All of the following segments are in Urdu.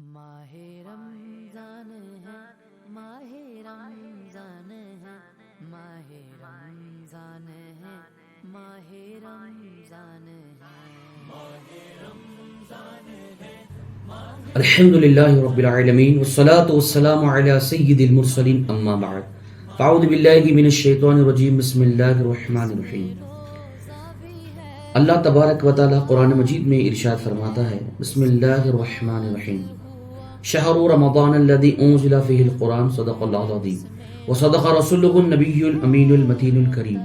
ماہ رمضان ہے، ماہ رمضان ہے، ماہ رمضان ہے، ماہ رمضان ہے۔ الحمد للہ رب العالمین والصلاة والسلام علی سید المرسلین اما بعد فاعوذ باللہ من الشیطان الرجیم بسم اللہ الرحمن الرحیم۔ اللہ تبارک و تعالی قرآن مجید میں ارشاد فرماتا ہے، بسم اللہ الرحمن الرحیم، شہر رمضان الذی انزل فیہ القرآن، صدق اللہ العظیم وصدق رسولہ النبی الامین المتین الکریم،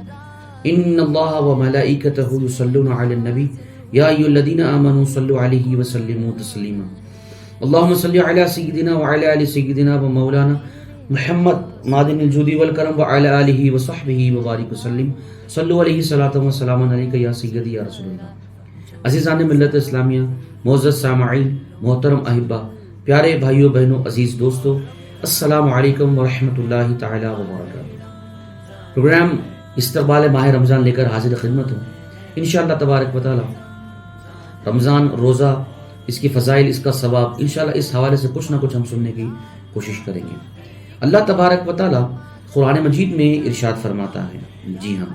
ان اللہ وملائکتہ یصلون علی النبی یا ایھا الذین آمنوا صلوا علیہ وسلموا تسلیما، اللہم صلی علی سیدنا وعلی آل سیدنا و مولانا محمد معدن الجود والکرم وعلی آلہ وصحبہ وبارک وسلم، صلو علیہ صلاۃ و سلام علیک یا سیدی یا رسول اللہ۔ عزیزان ملت اسلامیہ، معزز سامعین، محترم احبہ، پیارے بھائیوں بہنوں، عزیز دوستو، السلام علیکم ورحمۃ اللہ تعالی وبرکاتہ۔ پروگرام استقبال ماہ رمضان لے کر حاضر خدمت ہوں انشاءاللہ تبارک و تعالی۔ رمضان روزہ، اس کی فضائل، اس کا ثواب، انشاءاللہ اس حوالے سے کچھ نہ کچھ ہم سننے کی کوشش کریں گے۔ اللہ تبارک و تعالی قرآن مجید میں ارشاد فرماتا ہے، جی ہاں،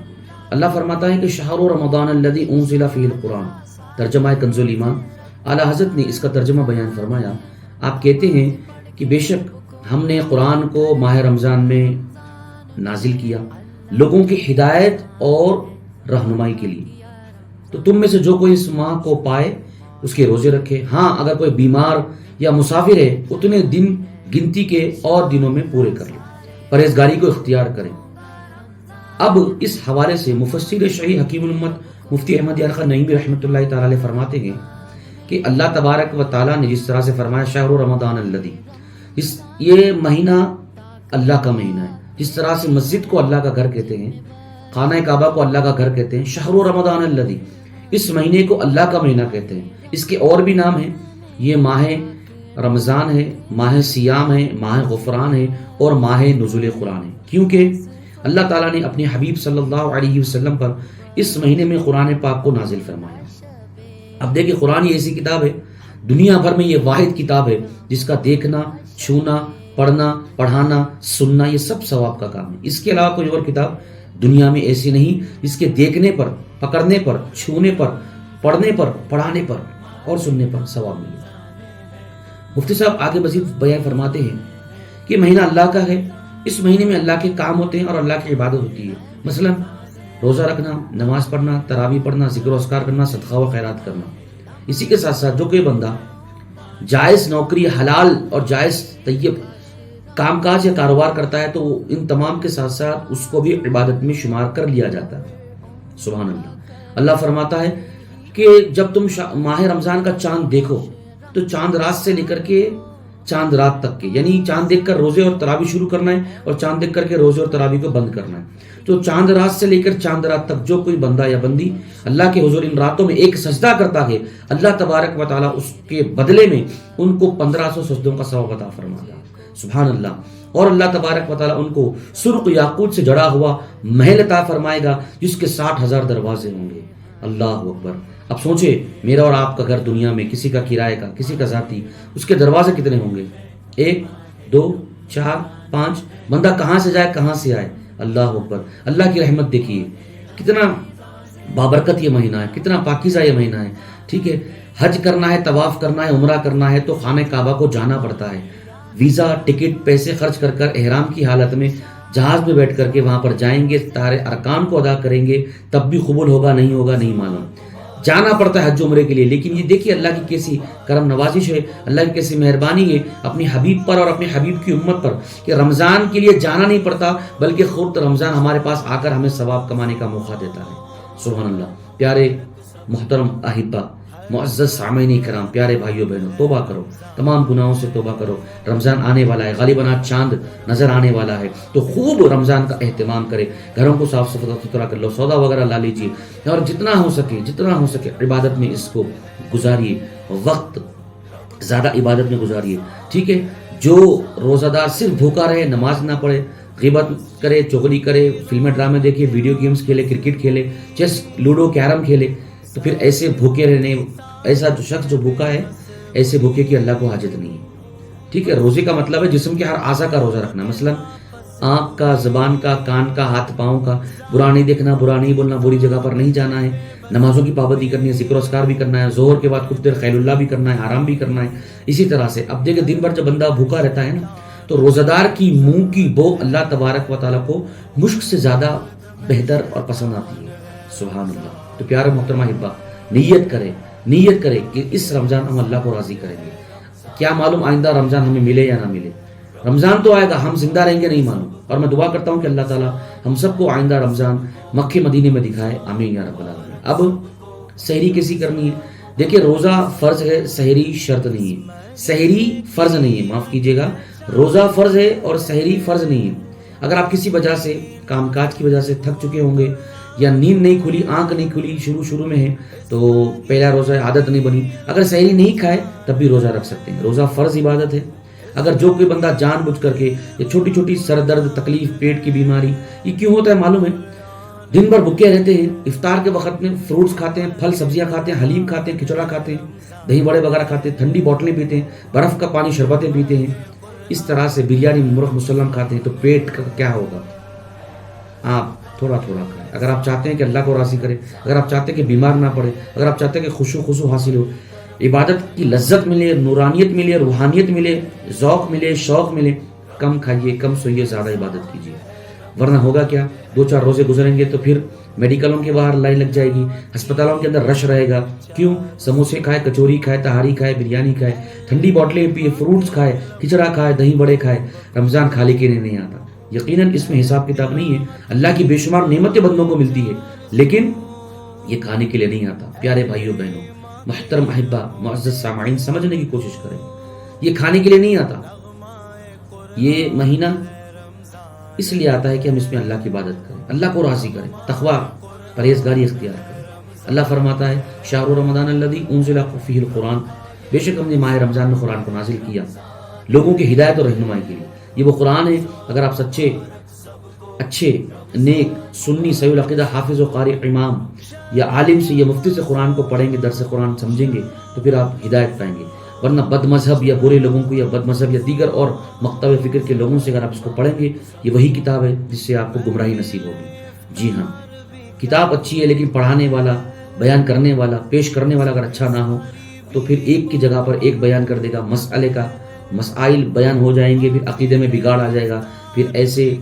اللہ فرماتا ہے کہ شہر رمضان الذی انزل فیہ القرآن، ترجمہ کنز الایمان۔ اعلیٰ حضرت نے اس کا ترجمہ بیان فرمایا، آپ کہتے ہیں کہ بے شک ہم نے قرآن کو ماہ رمضان میں نازل کیا لوگوں کی ہدایت اور رہنمائی کے لیے، تو تم میں سے جو کوئی اس ماہ کو پائے اس کے روزے رکھے، ہاں اگر کوئی بیمار یا مسافر ہے اتنے دن گنتی کے اور دنوں میں پورے کر لے، پرہیزگاری کو اختیار کریں۔ اب اس حوالے سے مفسر شیخ حکیم الامت مفتی احمد یار خان نعیمی رحمۃ اللہ تعالی علیہ فرماتے ہیں کہ اللہ تبارک و تعالی نے جس طرح سے فرمایا شہر رمضان الذی، یہ مہینہ اللہ کا مہینہ ہے، جس طرح سے مسجد کو اللہ کا گھر کہتے ہیں، خانہ کعبہ کو اللہ کا گھر کہتے ہیں، شہر رمضان الذی، اس مہینے کو اللہ کا مہینہ کہتے ہیں۔ اس کے اور بھی نام ہیں، یہ ماہ رمضان ہے، ماہ سیام ہے، ماہ غفران ہے اور ماہ نزول قرآن ہے، کیونکہ اللہ تعالیٰ نے اپنے حبیب صلی اللہ علیہ وسلم پر اس مہینے میں قرآن پاک کو نازل فرمایا۔ اب دیکھیں، قرآن یہ ایسی کتاب ہے، دنیا بھر میں یہ واحد کتاب ہے جس کا دیکھنا، چھونا، پڑھنا، پڑھانا، سننا یہ سب ثواب کا کام ہے۔ اس کے علاوہ کوئی اور کتاب دنیا میں ایسی نہیں جس کے دیکھنے پر، پکڑنے پر، چھونے پر، پڑھنے پر، پڑھانے پر اور سننے پر ثواب ملے۔ مفتی صاحب آگے مزید بیان فرماتے ہیں کہ مہینہ اللہ کا ہے، اس مہینے میں اللہ کے کام ہوتے ہیں اور اللہ کی عبادت ہوتی ہے، مثلا روزہ رکھنا، نماز پڑھنا، تراویح پڑھنا، ذکر و اذکار کرنا، صدقہ و خیرات کرنا۔ اسی کے ساتھ ساتھ جو کوئی بندہ جائز نوکری، حلال اور جائز طیب کام کاج یا کاروبار کرتا ہے تو ان تمام کے ساتھ ساتھ اس کو بھی عبادت میں شمار کر لیا جاتا ہے۔ سبحان اللہ۔ اللہ فرماتا ہے کہ جب تم ماہ رمضان کا چاند دیکھو تو چاند رات سے لے کر کے چاند رات تک کے، یعنی چاند دیکھ کر روزے اور تراویح شروع کرنا ہے اور چاند دیکھ کر کے روزے اور تراویح کو بند کرنا ہے۔ تو چاند رات سے لے کر چاند رات تک جو کوئی بندہ یا بندی اللہ کے حضور ان راتوں میں ایک سجدہ کرتا ہے، اللہ تبارک و تعالیٰ اس کے بدلے میں ان کو 1500 سجدوں کا ثواب عطا فرماتا ہے۔ سبحان اللہ۔ اور اللہ تبارک و تعالیٰ ان کو سرخ یاقوت سے جڑا ہوا محل عطا فرمائے گا جس کے 60,000 دروازے ہوں گے۔ اللہ اکبر۔ اب سوچے، میرا اور آپ کا گھر دنیا میں، کسی کا کرائے کا، کسی کا ذاتی، اس کے دروازے کتنے ہوں گے؟ 1 2 4 5، بندہ کہاں سے جائے کہاں سے آئے۔ اللہ اکبر۔ اللہ کی رحمت دیکھیے، کتنا بابرکت یہ مہینہ ہے، کتنا پاکیزہ یہ مہینہ ہے۔ ٹھیک ہے، حج کرنا ہے، طواف کرنا ہے، عمرہ کرنا ہے تو خانہ کعبہ کو جانا پڑتا ہے، ویزا، ٹکٹ، پیسے خرچ کر کر احرام کی حالت میں جہاز میں بیٹھ کر کے وہاں پر جائیں گے، سارے ارکان کو ادا کریں گے، تب بھی قبول ہوگا نہیں ہوگا نہیں معلوم، جانا پڑتا ہے حج عمرے کے لیے۔ لیکن یہ دیکھیے اللہ کی کیسی کرم نوازش ہے، اللہ کی کیسی مہربانی ہے اپنی حبیب پر اور اپنے حبیب کی امت پر کہ رمضان کے لیے جانا نہیں پڑتا بلکہ خود رمضان ہمارے پاس آ کر ہمیں ثواب کمانے کا موقع دیتا ہے۔ سبحان اللہ۔ پیارے محترم احبہ، معزز سامعین کرام، پیارے بھائیوں بہنوں، توبہ کرو، تمام گناہوں سے توبہ کرو۔ رمضان آنے والا ہے، غالباً آج چاند نظر آنے والا ہے، تو خوب رمضان کا اہتمام کرے، گھروں کو صاف ستھرا کر لو، سودا وغیرہ لا لیجیے اور جتنا ہو سکے عبادت میں اس کو گزاریے، وقت زیادہ عبادت میں گزاریے۔ ٹھیک ہے، جو روزہ دار صرف بھوکا رہے، نماز نہ پڑھے، غیبت کرے، چغلی کرے، فلمیں ڈرامے دیکھے، ویڈیو گیمز کھیلے، کرکٹ کھیلے، چیس، لوڈو، کیرم کھیلے، تو پھر ایسے بھوکے رہنے، ایسا جو شخص جو بھوکا ہے، ایسے بھوکے کی اللہ کو حاجت نہیں ہے۔ ٹھیک ہے، روزے کا مطلب ہے جسم کے ہر اعضاء کا روزہ رکھنا، مثلا آنکھ کا، زبان کا، کان کا، ہاتھ پاؤں کا، برا نہیں دیکھنا، برا نہیں بولنا، بری جگہ پر نہیں جانا ہے، نمازوں کی پابندی کرنی ہے، ذکر و اذکار بھی کرنا ہے، ظہر کے بعد کچھ دیر خیل اللہ بھی کرنا ہے، آرام بھی کرنا ہے. اسی طرح سے اب دیکھیں دن بھر جب بندہ بھوکا رہتا ہے نا تو روزہ دار کی منہ کی بو اللہ تبارک و تعالیٰ کو مشک سے زیادہ بہتر اور پسند آتی ہے. سبحان اللہ. تو پیارے محترمہ احبا، نیت کرے کہ اس رمضان ہم اللہ کو راضی کریں گے. کیا معلوم آئندہ رمضان ہمیں ملے یا نہ ملے، رمضان تو آئے گا، ہم زندہ رہیں گے نہیں معلوم. اور میں دعا کرتا ہوں کہ اللہ تعالیٰ ہم سب کو آئندہ رمضان مکہ مدینے میں دکھائے، آمین یا رب العالمین. اب سحری کیسی کرنی ہے؟ دیکھیے روزہ فرض ہے، سحری شرط نہیں ہے. سحری فرض نہیں ہے، معاف کیجیے گا، روزہ فرض ہے اور سحری فرض نہیں ہے. اگر آپ کسی وجہ سے، کام کاج کی وجہ سے تھک چکے ہوں گے یا نیند نہیں کھلی، آنکھ نہیں کھلی، شروع میں ہے تو پہلا روزہ عادت نہیں بنی، اگر سحری نہیں کھائے تب بھی روزہ رکھ سکتے ہیں. روزہ فرض عبادت ہے. اگر جو کوئی بندہ جان بوجھ کر کے یہ چھوٹی چھوٹی سر درد، تکلیف، پیٹ کی بیماری، یہ کیوں ہوتا ہے معلوم ہے؟ دن بھر بھوکے رہتے ہیں، افطار کے وقت میں فروٹس کھاتے ہیں، پھل سبزیاں کھاتے ہیں، حلیم کھاتے ہیں، کھچڑا کھاتے ہیں، دہی بڑے وغیرہ کھاتے ہیں، ٹھنڈی بوتلیں پیتے ہیں، برف کا پانی، شربتیں پیتے ہیں، اس طرح سے بریانی، مرغ مسلم کھاتے ہیں، تو پیٹ کا کیا ہوگا؟ آپ تھوڑا تھوڑا کھائیں. اگر آپ چاہتے ہیں کہ اللہ کو راضی کرے، اگر آپ چاہتے ہیں کہ بیمار نہ پڑے، اگر آپ چاہتے ہیں کہ خشوع حاصل ہو، عبادت کی لذت ملے، نورانیت ملے، روحانیت ملے، ذوق ملے، شوق ملے، کم کھائیے، کم سوئیے، زیادہ عبادت کیجیے. ورنہ ہوگا کیا؟ 2-4 روزے گزریں گے تو پھر میڈیکلوں کے باہر لائن لگ جائے گی، ہسپتالوں کے اندر رش رہے گا. کیوں؟ سموسے کھائے، کچوری کھائے، تہاری کھائے، بریانی کھائے، ٹھنڈی بوتلیں پیے، فروٹس کھائے، کھچڑا کھائے، دہی بڑے کھائے. رمضان خالی کے لیے نہیں آتا. یقیناً اس میں حساب کتاب نہیں ہے. اللہ کی بے شمار نعمتیں بندوں کو ملتی ہے، لیکن یہ کھانے کے لیے نہیں آتا. پیارے بھائیوں بہنوں، محترم احبا، معزز سامعین، سمجھنے کی کوشش کریں. یہ کھانے کے لیے نہیں آتا. یہ مہینہ اس لیے آتا ہے کہ ہم اس میں اللہ کی عبادت کریں، اللہ کو راضی کریں، تقویٰ، پرہیزگاری اختیار کریں. اللہ فرماتا ہے شہر رمضان الذی انزل فیہ القرآن، بے شک ہم نے ماہ رمضان میں قرآن کو نازل کیا لوگوں کی ہدایت اور رہنمائی کے لیے. یہ وہ قرآن ہے، اگر آپ سچے، اچھے، نیک، سنی، صحیح العقیدہ، حافظ و قاری، امام یا عالم سے یا مفتی سے قرآن کو پڑھیں گے، درس قرآن سمجھیں گے تو پھر آپ ہدایت پائیں گے. ورنہ بد مذہب یا برے لوگوں کو، یا بد مذہب یا دیگر اور مکتب فکر کے لوگوں سے اگر آپ اس کو پڑھیں گے، یہ وہی کتاب ہے جس سے آپ کو گمراہی نصیب ہوگی. جی ہاں، کتاب اچھی ہے لیکن پڑھانے والا، بیان کرنے والا، پیش کرنے والا اگر اچھا نہ ہو تو پھر ایک کی جگہ پر ایک بیان کر دے گا، مسائل بیان ہو جائیں گے، پھر عقیدے میں بگاڑ آ جائے گا. پھر ایسے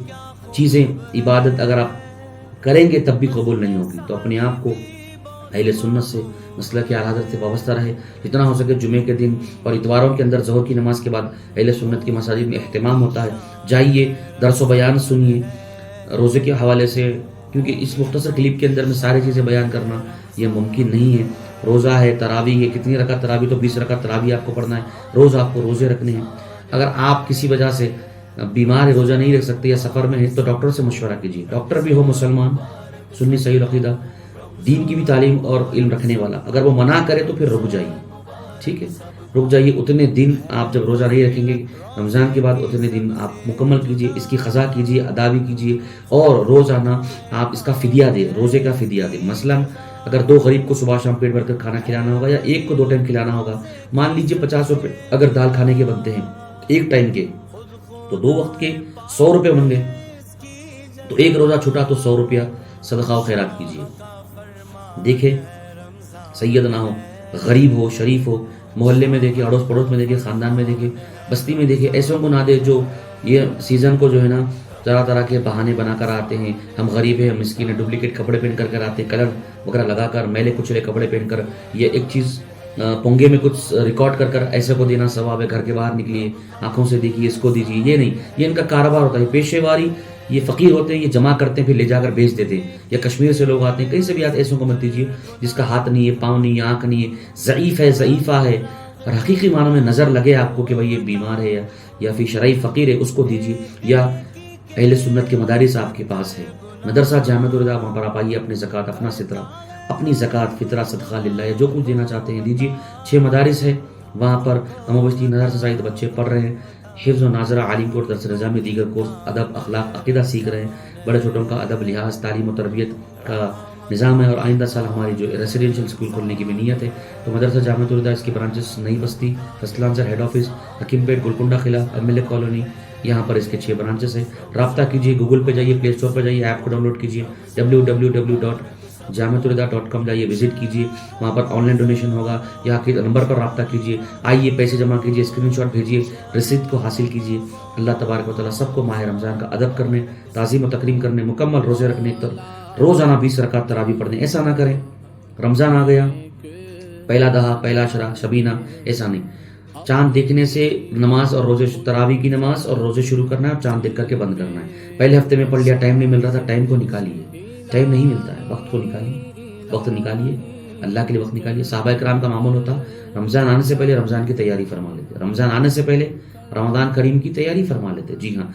چیزیں، عبادت اگر آپ کریں گے تب بھی قبول نہیں ہوگی. تو اپنے آپ کو اہل سنت سے، مسلک اعلی حضرت سے وابستہ رہے. جتنا ہو سکے جمعے کے دن اور اتواروں کے اندر ظہر کی نماز کے بعد اہل سنت کی مساجد میں اہتمام ہوتا ہے، جائیے، درس و بیان سنیے. روزے کے حوالے سے، کیونکہ اس مختصر کلپ کے اندر میں ساری چیزیں بیان کرنا یہ ممکن نہیں ہے. روزہ ہے، تراویح ہے، کتنی رکعت تراویح؟ تو 20 رکعت تراویح آپ کو پڑھنا ہے. روز آپ کو روزے رکھنے ہیں. اگر آپ کسی وجہ سے بیمار ہے، روزہ نہیں رکھ سکتے یا سفر میں ہے تو ڈاکٹر سے مشورہ کیجیے. ڈاکٹر بھی ہو مسلمان، سنی، صحیح العقیدہ، دین کی بھی تعلیم اور علم رکھنے والا. اگر وہ منع کرے تو پھر رک جائیے. ٹھیک ہے، رک جائیے. اتنے دن آپ جب روزہ نہیں رکھیں گے رمضان کے بعد، اتنے دن آپ مکمل کیجیے، اس کی قضا کیجیے، ادا بھی کیجیے. اور روزانہ آپ اس کا فدیہ دیں، روزے کا فدیہ دیں. مثلا اگر 2 غریب کو صبح شام پیٹ بھر کر کھانا کھلانا ہوگا، یا ایک کو 2 ٹائم کھلانا ہوگا، مان لیجیے 50 روپے اگر دال کھانے کے بنتے ہیں ایک ٹائم کے، تو 2 وقت کے 100 روپے بن گئے. تو ایک روزہ چھوٹا تو 100 روپیہ صدقہ و خیرات کیجیے. دیکھیں، سید نہ ہو، غریب ہو، شریف ہو، محلے میں دیکھیں، اڑوس پڑوس میں دیکھیں، خاندان میں دیکھیں، بستی میں دیکھیں، ایسوں کو نہ دے جو یہ سیزن کو جو ہے نا طرح طرح کے بہانے بنا کر آتے ہیں. ہم غریب ہیں، ہم مسکین ہیں، ڈپلیکیٹ کپڑے پہن کر آتے ہیں، کلر وغیرہ لگا کر، میلے کچلے کپڑے پہن کر، یہ ایک چیز پونگے میں کچھ ریکارڈ کر ایسے کو دینا ثواب ہے. گھر کے باہر نکلیے، آنکھوں سے دیکھیے، اس کو دیجیے. یہ نہیں، یہ ان کا کاروبار ہوتا ہے، پیشے واری. یہ فقیر ہوتے ہیں، یہ جمع کرتے ہیں، پھر لے جا کر بیچ دیتے ہیں. یا کشمیر سے لوگ آتے ہیں، کہیں سے بھی آتے ہیں، ایسوں کو مت دیجیے جس کا ہاتھ نہیں ہے، پاؤں نہیں ہے، آنکھ نہیں ہے، ضعیف ہے، ضعیفہ ہے، اور حقیقی معنوں میں نظر لگے آپ کو کہ بھائی یہ بیمار ہے یا پھر شرعی فقیر ہے، اس کو دیجیے. یا اہل سنت کے مدارس آپ کے پاس ہے، مدرسہ جامعۃ الرضا، وہاں پر آپ آئیے، اپنے زکوٰۃ، اپنا سترہ، اپنی زکوٰۃ، فطرہ، صدقہ للہ، یا جو کچھ دینا چاہتے ہیں دیجیے. 6 مدارس ہے وہاں پر، کم و بیش 3000 سے زائد بچے پڑھ رہے ہیں. حفظ و ناظرہ، عالم کورس، درس نظامی، دیگر کورس، ادب، اخلاق، عقیدہ سیکھ رہے ہیں. بڑے چھوٹوں کا ادب، لحاظ، تعلیم و تربیت کا نظام ہے اور آئندہ سال ہماری جو ریزیڈینشیل اسکول کھولنے کی بھی نیت ہے. تو مدرسہ جامعۃ الہدیٰ اس کی برانچز نئی بستی، فصلانسر ہیڈ آفس، حکیم پیٹ، گولکنڈہ قلعہ، MLA کالونی، یہاں پر اس کے 6 برانچز ہیں. رابطہ کیجیے، گوگل پہ جائیے، پلے اسٹور پہ جائیے، ایپ کو ڈاؤن لوڈ کیجیے، www.jamiatul-huda.com جائیے، وزٹ کیجیے، وہاں پر آن لائن ڈونیشن ہوگا، یہاں کے نمبر پر رابطہ کیجیے، آئیے پیسے جمع کیجیے، اسکرین شاٹ بھیجیے، رسید کو حاصل کیجیے. اللہ تبارک و تعالیٰ سب کو ماہ رمضان کا ادب کرنے، تعظیم و تکریم کرنے، مکمل روزے رکھنے، روزانہ 20 رکعت تراویح پڑھنے. ایسا نہ کریں رمضان آ گیا، پہلا دہا، پہلا عشرہ، شبینہ، ایسا نہیں. چاند دیکھنے سے نماز اور روزے، تراویح کی نماز اور روزے شروع کرنا ہے اور چاند دیکھ کر کے بند کرنا ہے. پہلے ہفتے میں پڑھ لیا، ٹائم نہیں مل رہا تھا، ٹائم کو نکالیے. ٹائم نہیں ملتا ہے، وقت کو نکالیے، وقت نکالیے، اللہ کے لیے وقت نکالیے. صحابہ کرام کا معمول ہوتا رمضان آنے سے پہلے رمضان کی تیاری فرما لیتے، رمضان آنے سے پہلے رمضان کریم کی تیاری فرما لیتے. جی ہاں،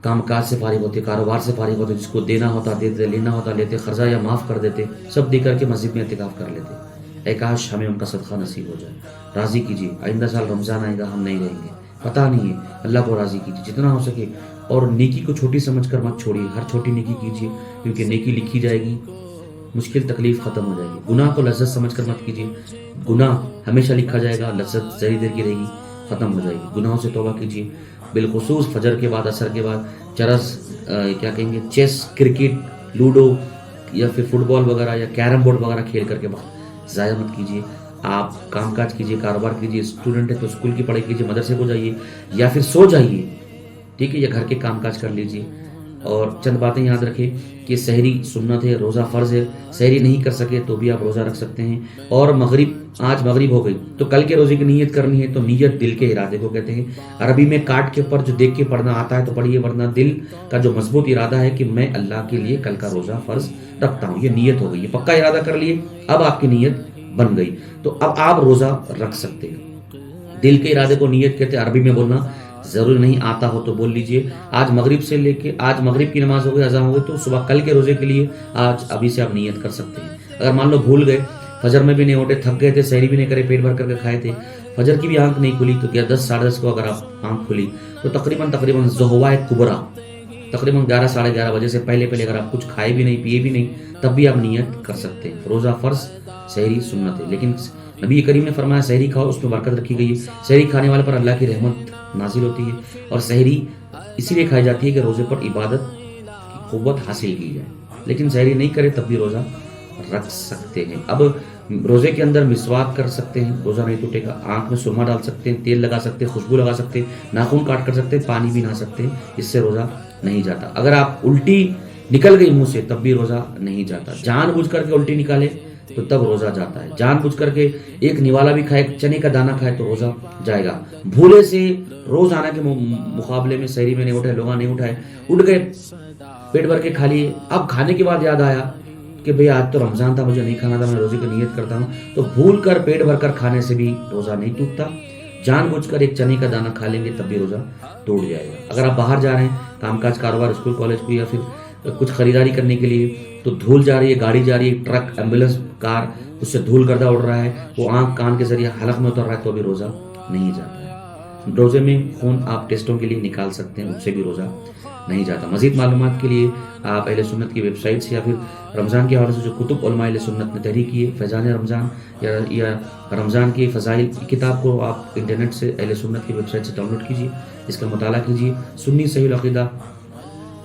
کام کاج سے فارغ ہوتے، کاروبار سے فارغ ہوتے، جس کو دینا ہوتا دیتے، لینا ہوتا لیتے، قرضہ یا معاف کر دیتے، سب دے کر کے مسجد میں اعتکاف کر لیتے. اے کاش ہمیں ان کا صدقہ نصیب ہو جائے. راضی کیجیے، آئندہ سال رمضان آئے گا ہم نہیں رہیں گے، پتہ نہیں ہے. اللہ کو راضی کیجیے جتنا ہو سکے، اور نیکی کو چھوٹی سمجھ کر مت چھوڑیے. ہر چھوٹی نیکی کیجیے، کیونکہ نیکی لکھی جائے گی، مشکل تکلیف ختم ہو جائے گی. گناہ کو لذت سمجھ کر مت کیجیے، گناہ ہمیشہ لکھا جائے گا، لذت ذری دیر کی رہے گی، ختم ہو جائے گی. گناہوں سے توبہ کیجیے، بالخصوص فجر کے بعد، عصر کے بعد چرس، کیا کہیں گے، چیس، کرکٹ، لوڈو یا پھر فٹ بال وغیرہ یا کیرم بورڈ وغیرہ کھیل کر کے بعد ضائع مت کیجیے. آپ کام کاج کیجیے، کاروبار کیجیے. اسٹوڈنٹ ہے تو اسکول کی پڑھائی کیجیے، مدرسے کو جائیے یا پھر سو جائیے، ٹھیک ہے، یا گھر کے کام کاج کر لیجیے. اور چند باتیں یاد رکھیں کہ سحری سنت ہے، روزہ فرض ہے. سحری نہیں کر سکے تو بھی آپ روزہ رکھ سکتے ہیں. اور آج مغرب ہو گئی تو کل کے روزے کی نیت کرنی ہے. تو نیت دل کے ارادے کو کہتے ہیں. عربی میں کاٹ کے اوپر جو دیکھ کے پڑھنا آتا ہے تو پڑھیے، ورنہ دل کا جو مضبوط ارادہ ہے کہ میں اللہ کے لیے کل کا روزہ فرض رکھتا ہوں، یہ نیت ہو گئی. یہ پکا ارادہ کر لیے، اب آپ کی نیت بن گئی تو اب آپ روزہ رکھ سکتے ہیں. دل کے ارادے کو نیت کہتے ہیں. عربی میں بولنا ضروری نہیں، آتا ہو تو بول لیجئے. آج مغرب سے لے کے آج مغرب کی نماز ہو گئی، اذان ہو گئی، تو صبح کل کے روزے کے لیے آج ابھی سے آپ نیت کر سکتے ہیں. اگر مان لو بھول گئے، فجر میں بھی نہیں اٹھے، تھک گئے تھے، سحری بھی نہیں کرے، پیٹ بھر کر کے کھائے تھے، فجر کی بھی آنکھ نہیں کھلی، تو کیا 10 ساڑھے 10 کو اگر آپ آنکھ کھلی تو تقریباً ظہوائے کبریٰ، تقریباً 11 ساڑھے 11 بجے سے پہلے اگر آپ کچھ کھائے بھی نہیں، پیے بھی نہیں، تب بھی آپ نیت کر سکتے ہیں. روزہ فرض، سحری سنت ہے. لیکن نبی کریم نے فرمایا سحری کھاؤ، اس میں برکت رکھی گئی ہے. سحری کھانے والے پر اللہ کی رحمت نازل ہوتی ہے. اور سحری اسی لیے کھائی جاتی ہے کہ روزے پر عبادت کی قوت حاصل کی جائے. لیکن سحری نہیں کرے تب بھی روزہ رکھ سکتے ہیں. اب روزے کے اندر مسواک کر سکتے ہیں، روزہ نہیں ٹوٹے گا. آنکھ میں سرما ڈال سکتے ہیں، تیل لگا سکتے ہیں، خوشبو لگا سکتے ہیں، ناخن کاٹ کر سکتے ہیں، پانی بھی نہا سکتے ہیں. اس سے روزہ نہیں جاتا. اگر آپ الٹی نکل گئی منہ سے تب بھی روزہ نہیں جاتا. جان بوجھ کر کے الٹی نکالے تو تب روزہ جاتا ہے. جان بوجھ کر کے ایک نوالا بھی کھائے، چنے کا دانہ کھائے تو روزہ جائے گا. بھولے سے روز آنا کے مقابلے میں سحری میں نہیں اٹھائے، لوگاں نہیں اٹھائے، اٹھ گئے، پیٹ بھر کے کھا لیے. اب کھانے کے بعد یاد آیا کہ بھئی آج تو رمضان تھا، مجھے نہیں کھانا تھا، میں روزے کی نیت کرتا ہوں، تو بھول کر پیٹ بھر کر کھانے سے بھی روزہ نہیں ٹوٹتا. جان بوجھ کر ایک چنے کا دانہ کھا لیں گے تب بھی روزہ ٹوٹ جائے گا. اگر آپ باہر جا رہے ہیں کام کاج، کاروبار، اسکول کالج کو، یا پھر کچھ خریداری کرنے کے لیے، تو دھول جا رہی ہے، گاڑی جا رہی ہے، ٹرک، ایمبولینس، کار، اس سے دھول گردہ اڑ رہا ہے، وہ آنکھ کان کے ذریعے حلق میں اتر رہا ہے تو بھی روزہ نہیں جاتا ہے. روزے میں خون آپ ٹیسٹوں کے لیے نکال سکتے ہیں، اس سے بھی روزہ نہیں جاتا. مزید معلومات کے لیے آپ اہل سنت کی ویب سائٹ سے یا پھر رمضان کے حوالے سے جو کتب علماء اہل سنت نے تحریر کی ہے، فیضان رمضان یا رمضان کی فضائل کی کتاب کو آپ انٹرنیٹ سے اہل سنت کی ویب سائٹ سے ڈاؤن لوڈ کیجیے، اس کا مطالعہ کیجیے. سنی صحیح العقیدہ،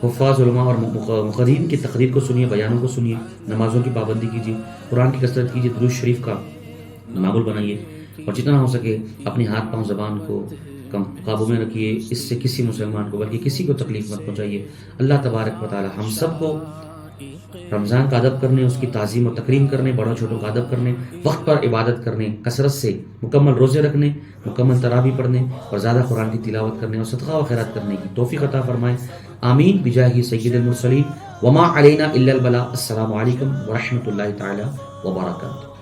حفاظ علماء اور مقررین کی تقریر کو سنیے، بیانوں کو سنیے، نمازوں کی پابندی کیجیے، قرآن کی کثرت کیجیے، درود شریف کا معمول بنائیے، اور جتنا ہو سکے اپنے ہاتھ پاؤں زبان کو قابو میں رکھیے. اس سے کسی مسلمان کو بلکہ کسی کو تکلیف مت پہنچائیے. اللہ تبارک و تعالی ہم سب کو رمضان کا ادب کرنے، اس کی تعظیم و تکریم کرنے، بڑوں چھوٹوں کا ادب کرنے، وقت پر عبادت کرنے، کثرت سے مکمل روزے رکھنے، مکمل تراویح پڑھنے، اور زیادہ قرآن کی تلاوت کرنے اور صدقہ و خیرات کرنے کی توفیق عطا فرمائے. آمین بجاہ سید المرسلین وما علینا الا البلاغ. السلام علیکم ورحمۃ اللہ تعالی وبرکاتہ.